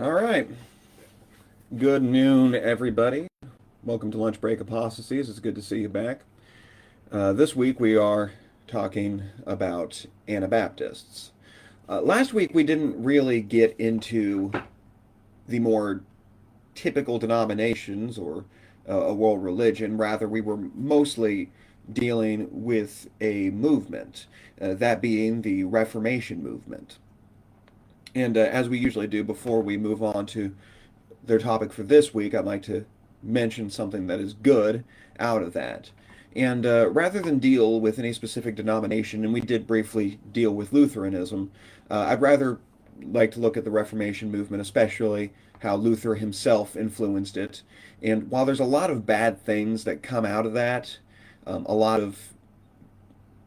All right. Good noon, everybody. Welcome to Lunch Break Apostasies. It's good to see you back. This week we are talking about Anabaptists. Last week we didn't really get into the more typical denominations or a world religion. Rather, we were mostly dealing with a movement, that being the Reformation movement. And as we usually do before we move on to their topic for this week, I'd like to mention something that is good out of that. And rather than deal with any specific denomination, and we did briefly deal with Lutheranism, I'd rather like to look at the Reformation movement, especially how Luther himself influenced it. And while there's a lot of bad things that come out of that, a lot of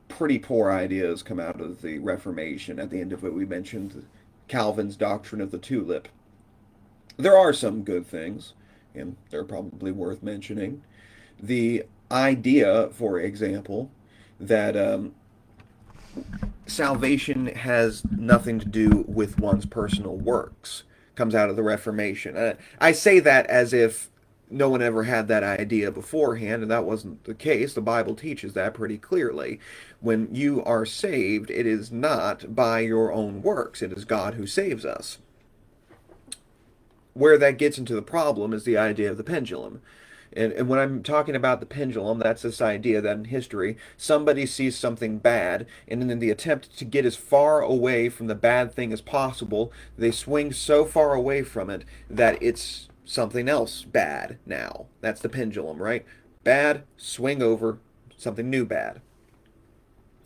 pretty poor ideas come out of the Reformation. At the end of it, we mentioned Calvin's doctrine of the tulip. There are some good things, and they're probably worth mentioning. The idea, for example, that salvation has nothing to do with one's personal works comes out of the Reformation. I say that as if no one ever had that idea beforehand, and that wasn't the case. The Bible teaches that pretty clearly. When you are saved, it is not by your own works, it is God who saves us. Where that gets into the problem is the idea of the pendulum. And when I'm talking about the pendulum, that's this idea that in history, somebody sees something bad, and in the attempt to get as far away from the bad thing as possible, they swing so far away from it that it's something else bad now. That's the pendulum, right? Bad, swing over, something new bad.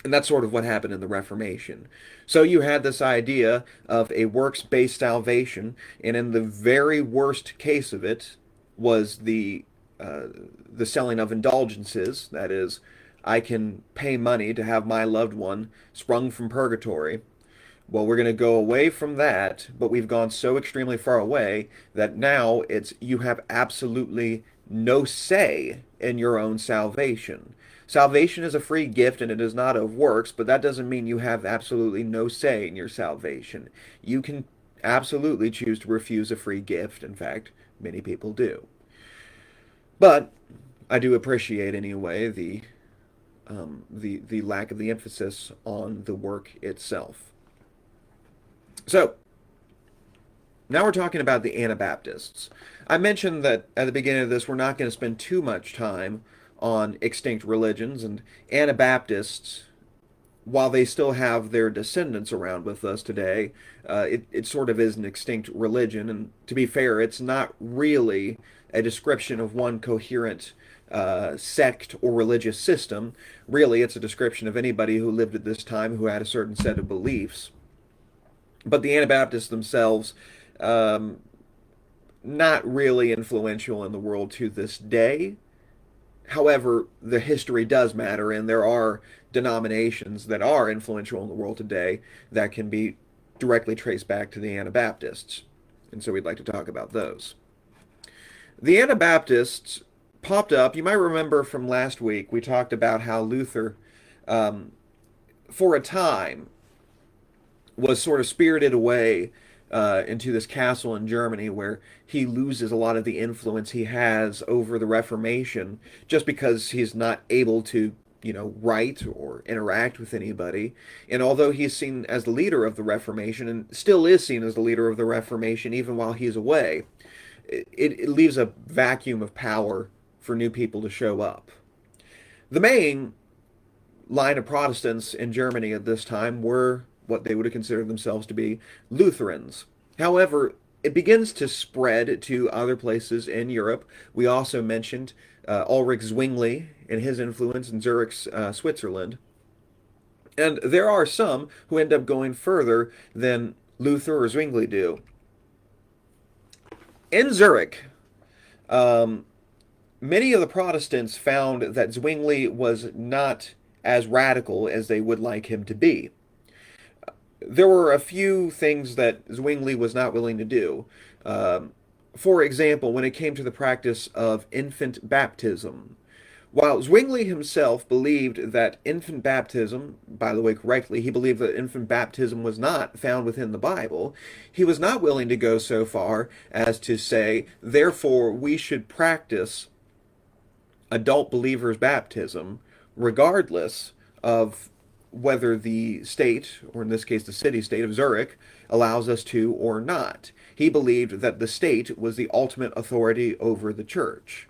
And that's sort of what happened in the Reformation. So you had this idea of a works-based salvation, and in the very worst case of it was uh, the selling of indulgences. That is, I can pay money to have my loved one sprung from purgatory. Well, we're going to go away from that, but we've gone so extremely far away that now it's you have absolutely no say in your own salvation. Salvation is a free gift and it is not of works, but that doesn't mean you have absolutely no say in your salvation. You can absolutely choose to refuse a free gift. In fact, many people do. But I do appreciate anyway the lack of the emphasis on the work itself. So now we're talking about the Anabaptists. I mentioned that at the beginning of this, we're not going to spend too much time on extinct religions, and Anabaptists, while they still have their descendants around with us today, it sort of is an extinct religion. And to be fair, it's not really a description of one coherent sect or religious system. Really, it's a description of anybody who lived at this time who had a certain set of beliefs. But the Anabaptists themselves, um, not really influential in the world to this day. However, the history does matter, and there are denominations that are influential in the world today that can be directly traced back to the Anabaptists. And so we'd like to talk about those. The Anabaptists popped up. You might remember from last week, we talked about how Luther, um, for a time, was sort of spirited away into this castle in Germany where he loses a lot of the influence he has over the Reformation just because he's not able to, write or interact with anybody. And although he's seen as the leader of the Reformation and still is seen as the leader of the Reformation even while he's away, it leaves a vacuum of power for new people to show up. The main line of Protestants in Germany at this time were what they would have considered themselves to be Lutherans. However, it begins to spread to other places in Europe. We also mentioned Ulrich Zwingli and his influence in Zurich, Switzerland. And there are some who end up going further than Luther or Zwingli do. In Zurich, um, many of the Protestants found that Zwingli was not as radical as they would like him to be. There were a few things that Zwingli was not willing to do. For example, when it came to the practice of infant baptism, While Zwingli himself believed that infant baptism, by the way, correctly, he believed that infant baptism was not found within the Bible, he was not willing to go so far as to say, therefore, we should practice adult believers' baptism regardless of whether the state, or in this case the city state of Zurich, allows us to or not. He believed that the state was the ultimate authority over the church.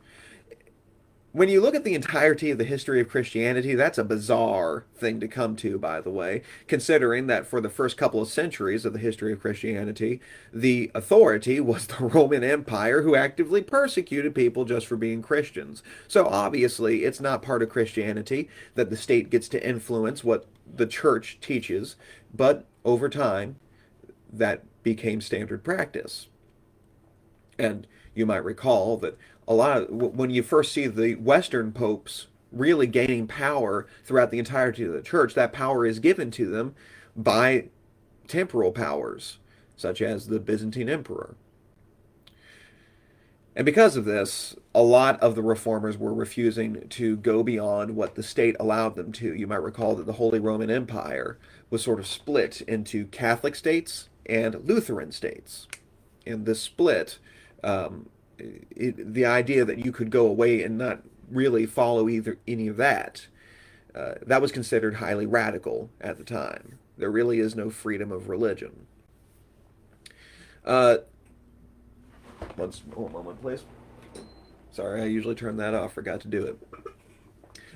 When you look at the entirety of the history of Christianity, that's a bizarre thing to come to, by the way, considering that for the first couple of centuries of the history of Christianity, the authority was the Roman Empire, who actively persecuted people just for being Christians. So obviously, it's not part of Christianity that the state gets to influence what the church teaches, but over time, that became standard practice. And you might recall that when you first see the Western popes really gaining power throughout the entirety of the church, that power is given to them by temporal powers, such as the Byzantine emperor. And because of this, a lot of the reformers were refusing to go beyond what the state allowed them to. You might recall that the Holy Roman Empire was sort of split into Catholic states and Lutheran states. And this split, the idea that you could go away and not really follow either any of that, that was considered highly radical at the time. There really is no freedom of religion. Uh, one moment, please. Sorry, I usually turn that off. Forgot to do it.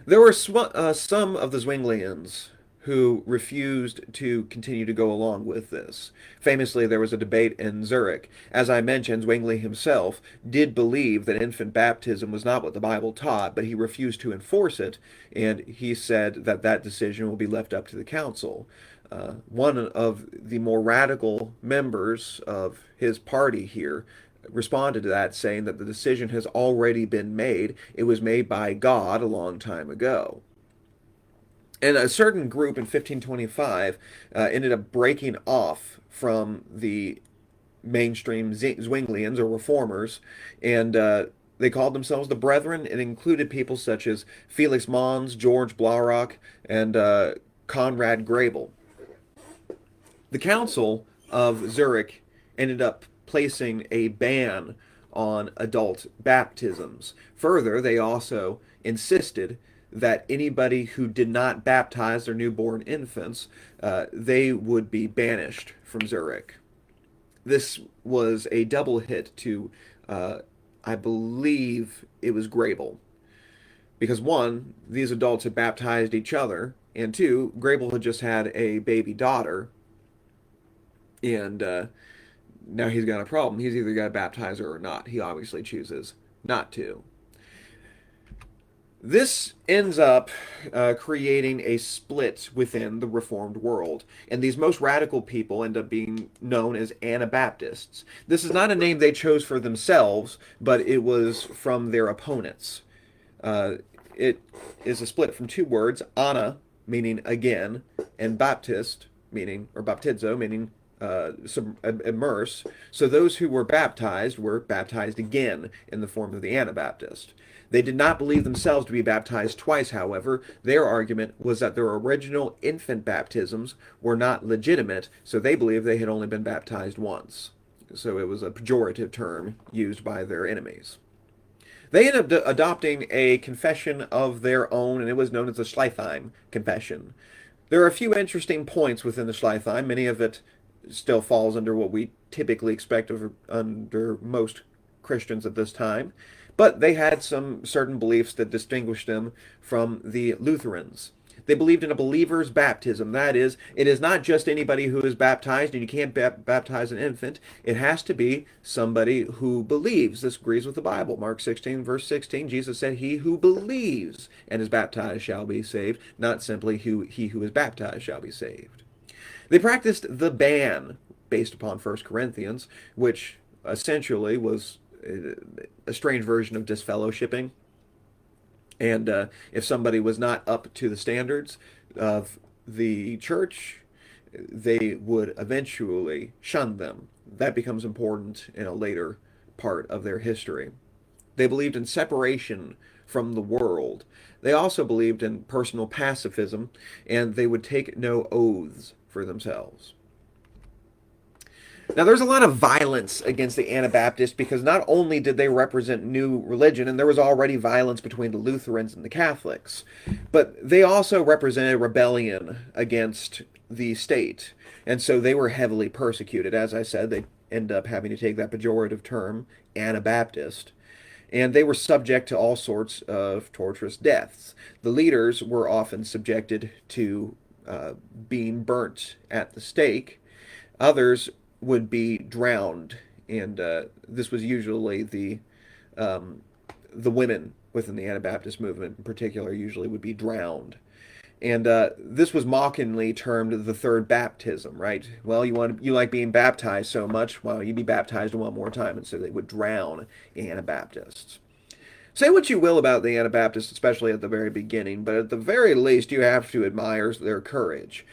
There were some of the Zwinglians who refused to continue to go along with this. Famously, there was a debate in Zurich. As I mentioned, Zwingli himself did believe that infant baptism was not what the Bible taught, but he refused to enforce it, and he said that that decision will be left up to the council. One of the more radical members of his party here responded to that, saying that the decision has already been made. It was made by God a long time ago. And a certain group in 1525 ended up breaking off from the mainstream Zwinglians or reformers, and they called themselves the Brethren. It included people such as Felix Mons, George Blaurock, and Conrad Grebel. The Council of Zurich ended up placing a ban on adult baptisms. Further, they also insisted that anybody who did not baptize their newborn infants, they would be banished from Zurich. This was a double hit to, I believe it was Grable. Because one, these adults had baptized each other, and two, Grable had just had a baby daughter, and now he's got a problem. He's either got to baptize her or not. He obviously chooses not to. This ends up creating a split within the Reformed world, and these most radical people end up being known as Anabaptists. This is not a name they chose for themselves, but it was from their opponents. It is a split from two words, ana, meaning again, and baptist, meaning, or baptizo, meaning immerse. So those who were baptized again in the form of the Anabaptist. They did not believe themselves to be baptized twice, however. Their argument was that their original infant baptisms were not legitimate, so they believed they had only been baptized once. So it was a pejorative term used by their enemies. They ended up adopting a confession of their own, and it was known as the Schleitheim Confession. There are a few interesting points within the Schleitheim. Many of it still falls under what we typically expect under most Christians at this time. But they had some certain beliefs that distinguished them from the Lutherans. They believed in a believer's baptism. That is, it is not just anybody who is baptized, and you can't baptize an infant. It has to be somebody who believes. This agrees with the Bible. Mark 16, verse 16, Jesus said, "He who believes and is baptized shall be saved," not simply he who is baptized shall be saved. They practiced the ban based upon 1 Corinthians, which essentially was a strange version of disfellowshipping. And if somebody was not up to the standards of the church, they would eventually shun them. That becomes important in a later part of their history. They believed in separation from the world. They also believed in personal pacifism, and they would take no oaths for themselves. Now, there's a lot of violence against the Anabaptists because not only did they represent new religion, and there was already violence between the Lutherans and the Catholics, but they also represented rebellion against the state. And so they were heavily persecuted. As I said, they end up having to take that pejorative term, Anabaptist. And they were subject to all sorts of torturous deaths. The leaders were often subjected to being burnt at the stake. Others would be drowned, and this was usually the women within the Anabaptist movement, in particular, usually would be drowned. And this was mockingly termed the third baptism, right? Well, you like being baptized so much, well, you be baptized one more time, and so they would drown Anabaptists. Say what you will about the Anabaptists, especially at the very beginning, but at the very least, you have to admire their courage.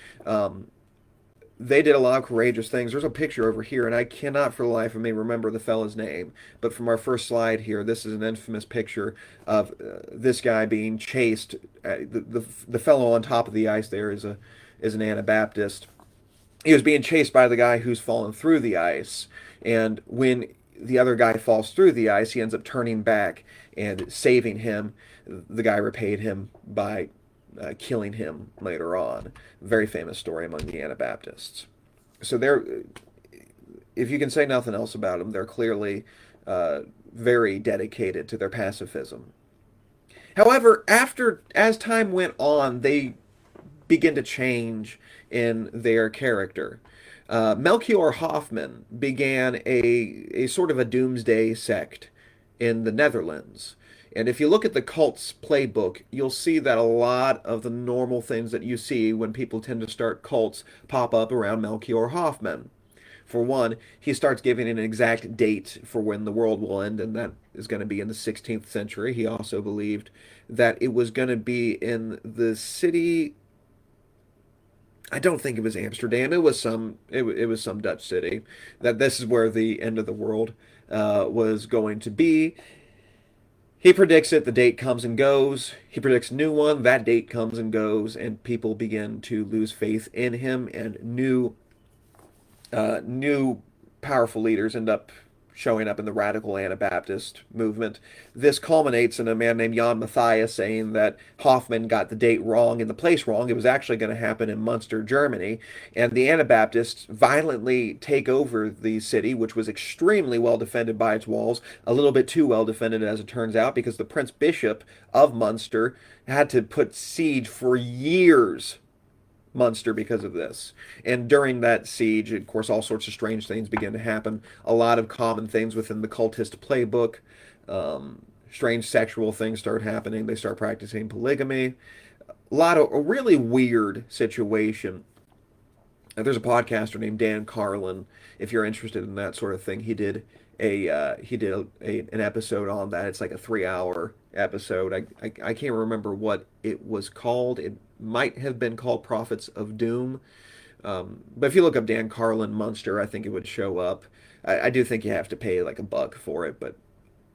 They did a lot of courageous things. There's a picture over here, and I cannot for the life of me remember the fellow's name. But from our first slide here, this is an infamous picture of this guy being chased. The fellow on top of the ice there is an Anabaptist. He was being chased by the guy who's fallen through the ice, and when the other guy falls through the ice, he ends up turning back and saving him. The guy repaid him by killing him later on. Very famous story among the Anabaptists. So they're, if you can say nothing else about them, they're clearly very dedicated to their pacifism. However, as time went on, they begin to change in their character. Melchior Hoffman began a sort of a doomsday sect in the Netherlands. And if you look at the cult's playbook, you'll see that a lot of the normal things that you see when people tend to start cults pop up around Melchior Hoffman. For one, he starts giving an exact date for when the world will end, and that is going to be in the 16th century. He also believed that it was going to be in the city. I don't think it was Amsterdam. It was some Dutch city. That this is where the end of the world was going to be. He predicts it, the date comes and goes. He predicts a new one, that date comes and goes, and people begin to lose faith in him, and new powerful leaders end up showing up in the radical Anabaptist movement. This culminates in a man named Jan Matthias saying that Hoffman got the date wrong and the place wrong. It was actually going to happen in Munster, Germany. And the Anabaptists violently take over the city, which was extremely well defended by its walls, a little bit too well defended as it turns out, because the Prince Bishop of Munster had to put siege for years Munster because of this. And during that siege, of course, all sorts of strange things began to happen. A lot of common things within the cultist playbook. Strange sexual things start happening. They start practicing polygamy. A really weird situation. There's a podcaster named Dan Carlin. If you're interested in that sort of thing, he did an episode on that. It's like a 3-hour episode. I can't remember what it was called. It might have been called Prophets of Doom. But if you look up Dan Carlin Munster, I think it would show up. I do think you have to pay like $1 for it, but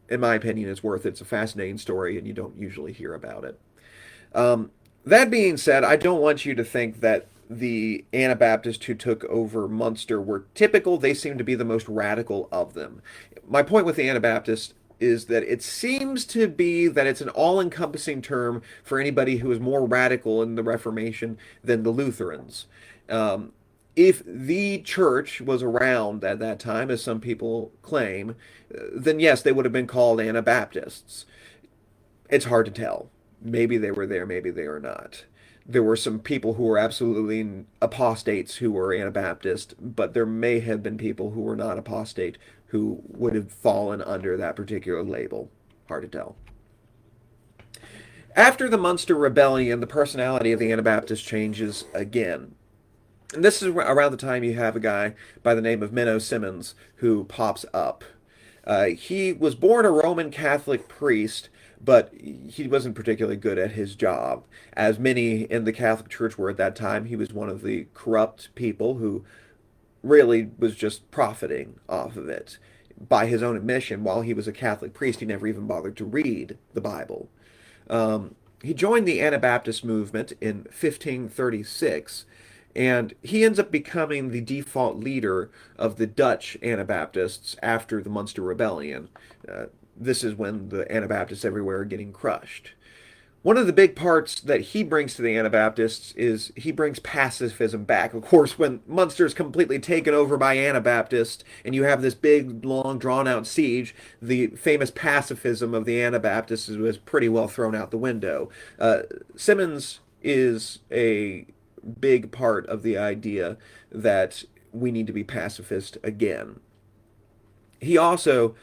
in my opinion, it's worth it. It's a fascinating story, and you don't usually hear about it. That being said, I don't want you to think that the Anabaptists who took over Munster were typical. They seem to be the most radical of them. My point with the Anabaptists is that it seems to be that it's an all-encompassing term for anybody who is more radical in the Reformation than the Lutherans. If the church was around at that time, as some people claim, then yes, they would have been called Anabaptists. It's hard to tell. Maybe they were there, maybe they were not. There were some people who were absolutely apostates who were Anabaptist, but there may have been people who were not apostate who would have fallen under that particular label. Hard to tell. After the Munster Rebellion, the personality of the Anabaptist changes again. And this is around the time you have a guy by the name of Menno Simons who pops up. He was born a Roman Catholic priest, but he wasn't particularly good at his job. As many in the Catholic Church were at that time, he was one of the corrupt people who really was just profiting off of it. By his own admission, while he was a Catholic priest, he never even bothered to read the Bible. He joined the Anabaptist movement in 1536, and he ends up becoming the default leader of the Dutch Anabaptists after the Munster Rebellion. Uh, this is when the Anabaptists everywhere are getting crushed. One of the big parts that he brings to the Anabaptists is he brings pacifism back. Of course, when Munster is completely taken over by Anabaptists and you have this big, long, drawn out siege, the famous pacifism of the Anabaptists was pretty well thrown out the window. Simmons is a big part of the idea that we need to be pacifist again. He also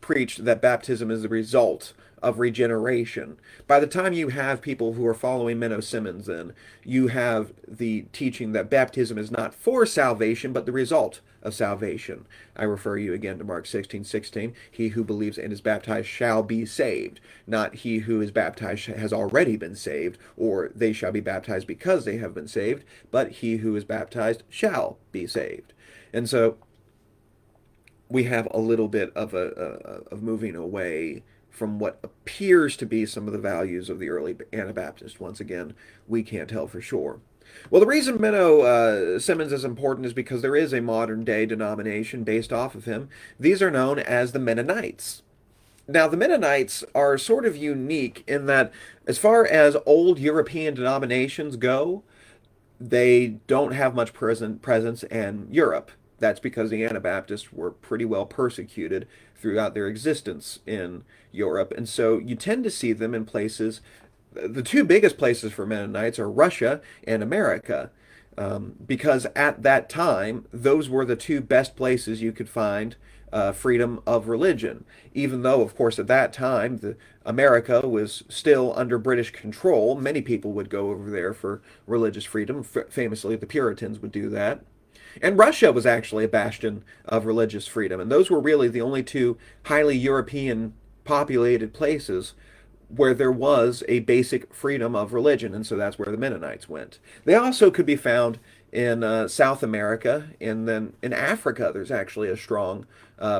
preached that baptism is the result of regeneration. By the time you have people who are following Menno Simmons, then you have the teaching that baptism is not for salvation, but the result of salvation. I refer you again to Mark 16:16. He who believes and is baptized shall be saved. Not he who is baptized has already been saved, or they shall be baptized because they have been saved, but he who is baptized shall be saved. And so we have a little bit of of moving away from what appears to be some of the values of the early Anabaptists. Once again, we can't tell for sure. Well, the reason Menno Simmons is important is because there is a modern day denomination based off of him. These are known as the Mennonites. Now, the Mennonites are sort of unique in that, as far as old European denominations go, they don't have much presence in Europe. That's because the Anabaptists were pretty well persecuted throughout their existence in Europe. And so you tend to see them in places, the two biggest places for Mennonites are Russia and America. Because at that time, those were the two best places you could find freedom of religion. Even though, of course, at that time, America was still under British control, many people would go over there for religious freedom. Famously, the Puritans would do that. And Russia was actually a bastion of religious freedom. And those were really the only two highly European populated places where there was a basic freedom of religion. And so that's where the Mennonites went. They also could be found in South America, and then in Africa, there's actually a strong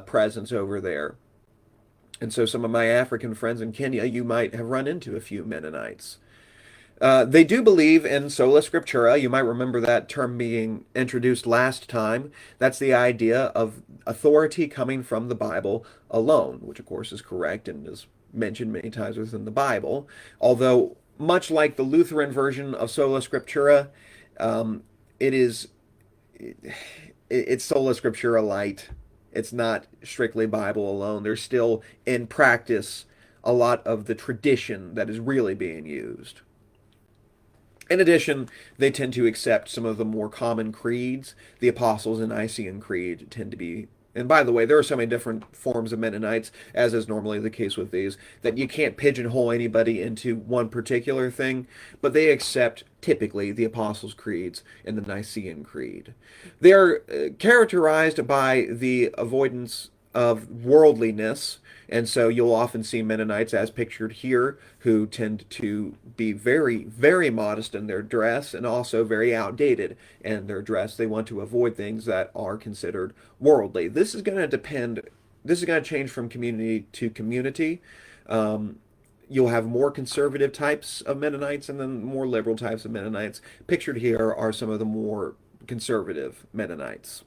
presence over there. And so some of my African friends in Kenya, you might have run into a few Mennonites. They do believe in sola scriptura. You might remember that term being introduced last time. That's the idea of authority coming from the Bible alone, which of course is correct and is mentioned many times within the Bible. Although, much like the Lutheran version of sola scriptura, it is it's sola scriptura light. It's not strictly Bible alone. There's still in practice a lot of the tradition that is really being used. In addition, they tend to accept some of the more common creeds. The Apostles and Nicene Creed tend to be, and by the way, there are so many different forms of Mennonites, as is normally the case with these, that you can't pigeonhole anybody into one particular thing, but they accept typically the Apostles' Creeds and the Nicene Creed. They are characterized by the avoidance of worldliness, and so you'll often see Mennonites, as pictured here, who tend to be very, very modest in their dress and also very outdated in their dress. They want to avoid things that are considered worldly. This is going to change from community to community. You'll have more conservative types of Mennonites and then more liberal types of Mennonites. Pictured here are some of the more conservative Mennonites.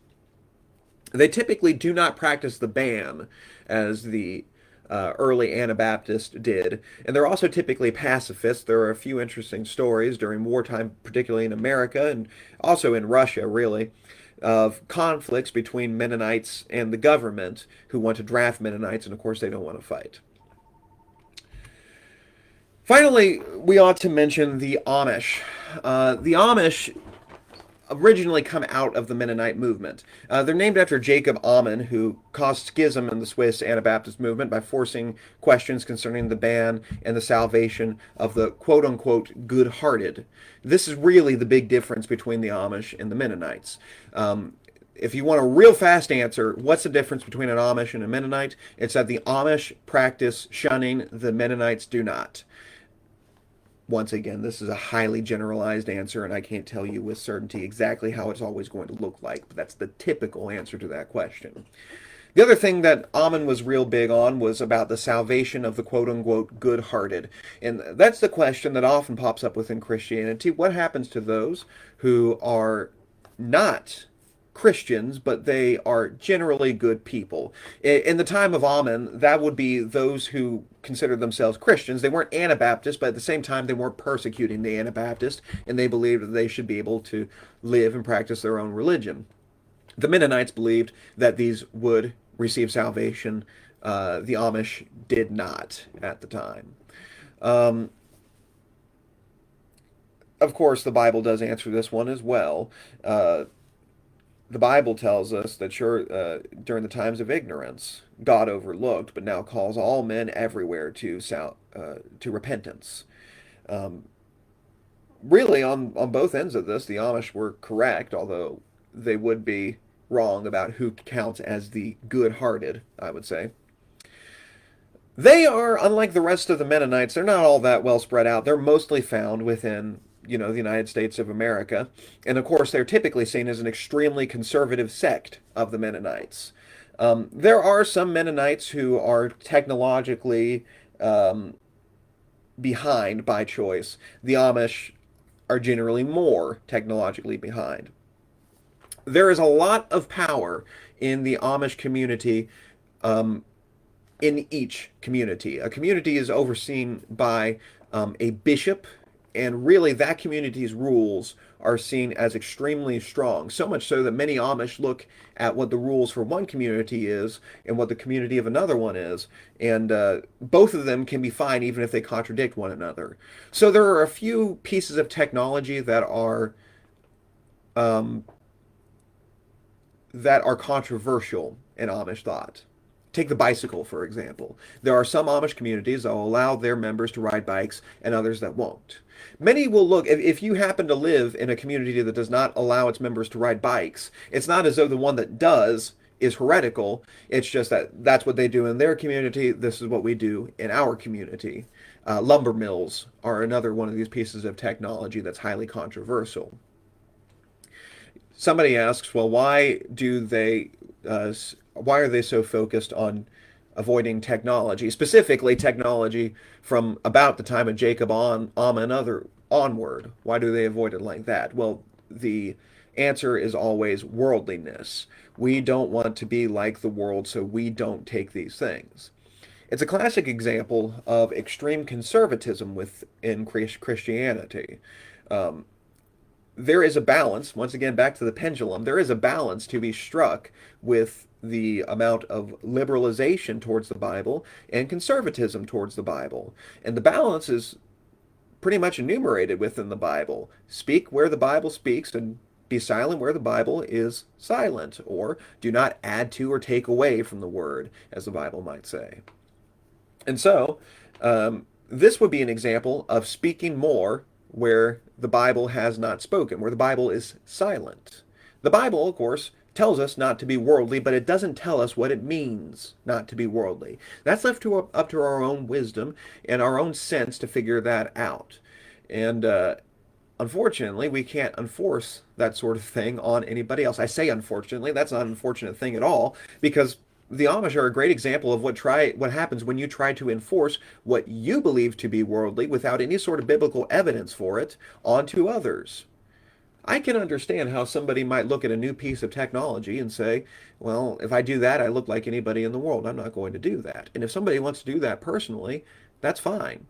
They typically do not practice the ban as the early Anabaptists did, and they're also typically pacifists. There are a few interesting stories during wartime, particularly in America and also in Russia, really, of conflicts between Mennonites and the government who want to draft Mennonites, and of course they don't want to fight. Finally, we ought to mention the Amish. The Amish originally come out of the Mennonite movement. They're named after Jacob Ammon, who caused schism in the Swiss Anabaptist movement by forcing questions concerning the ban and the salvation of the quote-unquote good-hearted. This is really the big difference between the Amish and the Mennonites. If you want a real fast answer, what's the difference between an Amish and a Mennonite? It's that the Amish practice shunning, the Mennonites do not. Once again, this is a highly generalized answer, and I can't tell you with certainty exactly how it's always going to look like, but that's the typical answer to that question. The other thing that Ammon was real big on was about the salvation of the quote unquote good hearted. And that's the question that often pops up within Christianity. What happens to those who are not Christians, but they are generally good people? In the time of Ammon, that would be those who considered themselves Christians. They weren't Anabaptists, but at the same time, they weren't persecuting the Anabaptists, and they believed that they should be able to live and practice their own religion. The Mennonites believed that these would receive salvation. The Amish did not at the time. Um, of course, the Bible does answer this one as well. The Bible tells us that sure, during the times of ignorance, God overlooked, but now calls all men everywhere to repentance. Um, really, on both ends of this, the Amish were correct, although they would be wrong about who counts as the good-hearted, I would say. They are, unlike the rest of the Mennonites, they're not all that well spread out. They're mostly found within, the United States of America. And of course, they're typically seen as an extremely conservative sect of the Mennonites. There are some Mennonites who are technologically behind by choice. The Amish are generally more technologically behind. There is a lot of power in the Amish community, um, in each community. A community is overseen by a bishop, and really that community's rules are seen as extremely strong. So much so that many Amish look at what the rules for one community is and what the community of another one is, and both of them can be fine even if they contradict one another. So there are a few pieces of technology um, that are controversial in Amish thought. Take the bicycle, for example. There are some Amish communities that will allow their members to ride bikes and others that won't. Many will look, if you happen to live in a community that does not allow its members to ride bikes, it's not as though the one that does is heretical. It's just that that's what they do in their community. This is what we do in our community. Lumber mills are another one of these pieces of technology that's highly controversial. Somebody asks, well, uh, why are they so focused on avoiding technology, specifically technology from about the time of Jacob and other onward? Why do they avoid it like that? Well, the answer is always worldliness. We don't want to be like the world, so we don't take these things. It's a classic example of extreme conservatism within Christianity. Um, there is a balance, once again, back to the pendulum, there is a balance to be struck with the amount of liberalization towards the Bible and conservatism towards the Bible. And the balance is pretty much enumerated within the Bible. Speak where the Bible speaks and be silent where the Bible is silent, or do not add to or take away from the word, as the Bible might say. And so, this would be an example of speaking more where the Bible has not spoken, where the Bible is silent. The Bible, of course, tells us not to be worldly, but it doesn't tell us what it means not to be worldly. That's left up to our own wisdom and our own sense to figure that out. And unfortunately, we can't enforce that sort of thing on anybody else. I say unfortunately, that's not an unfortunate thing at all, because the Amish are a great example of what happens when you try to enforce what you believe to be worldly without any sort of biblical evidence for it onto others. I can understand how somebody might look at a new piece of technology and say, well, if I do that, I look like anybody in the world. I'm not going to do that. And if somebody wants to do that personally, that's fine.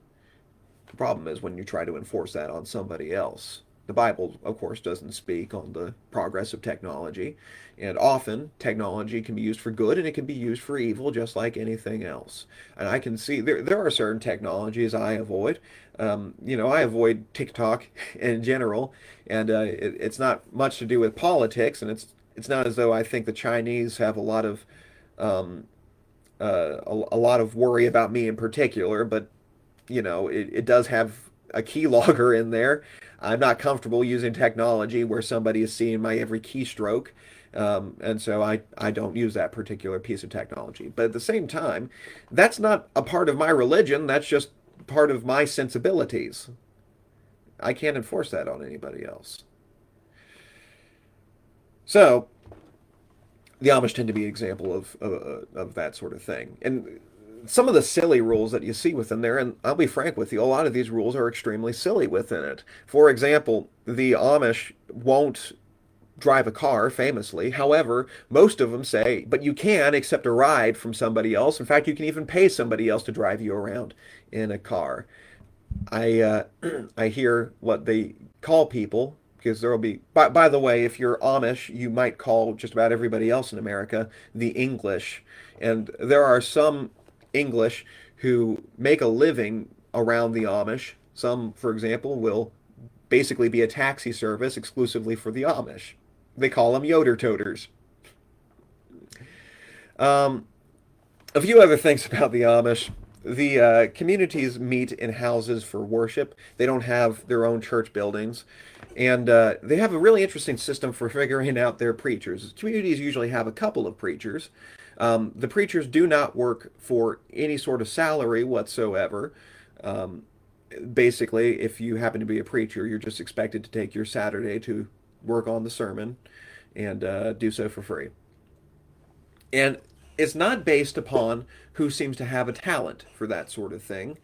The problem is when you try to enforce that on somebody else. The Bible, of course, doesn't speak on the progress of technology, and often technology can be used for good and it can be used for evil, just like anything else. And I can see there are certain technologies I avoid. I avoid TikTok in general, and it's not much to do with politics, and it's not as though I think the Chinese have a lot of um, a lot of worry about me in particular, but it does have a keylogger in there. I'm not comfortable using technology where somebody is seeing my every keystroke. And so I don't use that particular piece of technology. But at the same time, that's not a part of my religion. That's just part of my sensibilities. I can't enforce that on anybody else. So The Amish tend to be an example of that sort of thing. And some of the silly rules that you see within there, and I'll be frank with you, a lot of these rules are extremely silly within it. For example, the Amish won't drive a car, famously. However, most of them say, but you can accept a ride from somebody else. In fact, you can even pay somebody else to drive you around in a car. I hear what they call people because there will be. By the way, if you're Amish, you might call just about everybody else in America the English, and there are some English who make a living around the Amish. Some, for example, will basically be a taxi service exclusively for the Amish. They call them Yoder Toters. Um, a few other things about the Amish. The communities meet in houses for worship. They don't have their own church buildings. And they have a really interesting system for figuring out their preachers. Communities usually have a couple of preachers. The preachers do not work for any sort of salary whatsoever. Um, Basically, if you happen to be a preacher, you're just expected to take your Saturday to work on the sermon and do so for free. And it's not based upon who seems to have a talent for that sort of thing,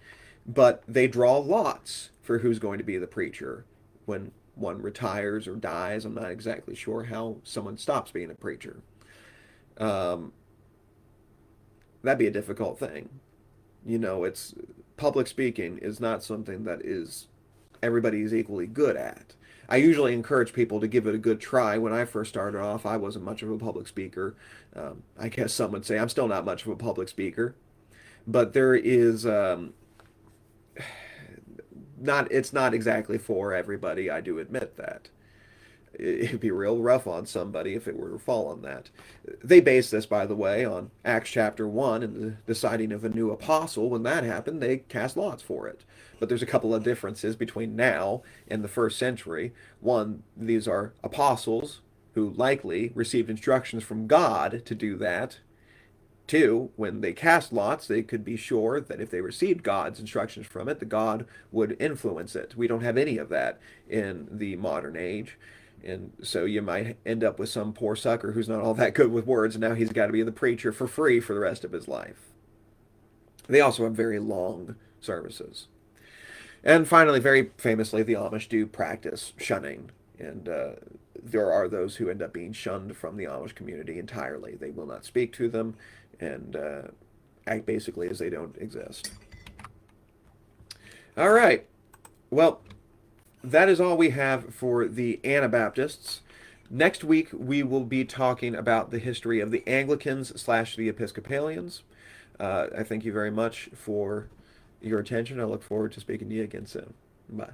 but they draw lots for who's going to be the preacher when one retires or dies. I'm not exactly sure how someone stops being a preacher. Um, that'd be a difficult thing. It's public speaking is not something that is everybody is equally good at. I usually encourage people to give it a good try. When I first started off, I wasn't much of a public speaker. I guess some would say I'm still not much of a public speaker, but there is not. It's not exactly for everybody. I do admit that. It'd be real rough on somebody if it were to fall on that. They base this, by the way, on Acts chapter 1 and the deciding of a new apostle. When that happened, they cast lots for it. But there's a couple of differences between now and the first century. One, these are apostles who likely received instructions from God to do that. Two, when they cast lots, they could be sure that if they received God's instructions from it, the God would influence it. We don't have any of that in the modern age. And so you might end up with some poor sucker who's not all that good with words, and now he's got to be the preacher for free for the rest of his life. They also have very long services. And finally, very famously, the Amish do practice shunning. And there are those who end up being shunned from the Amish community entirely. They will not speak to them and act basically as they don't exist. All right. Well, that is all we have for the Anabaptists. Next week, we will be talking about the history of the Anglicans slash the Episcopalians. I thank you very much for your attention. I look forward to speaking to you again soon. Bye.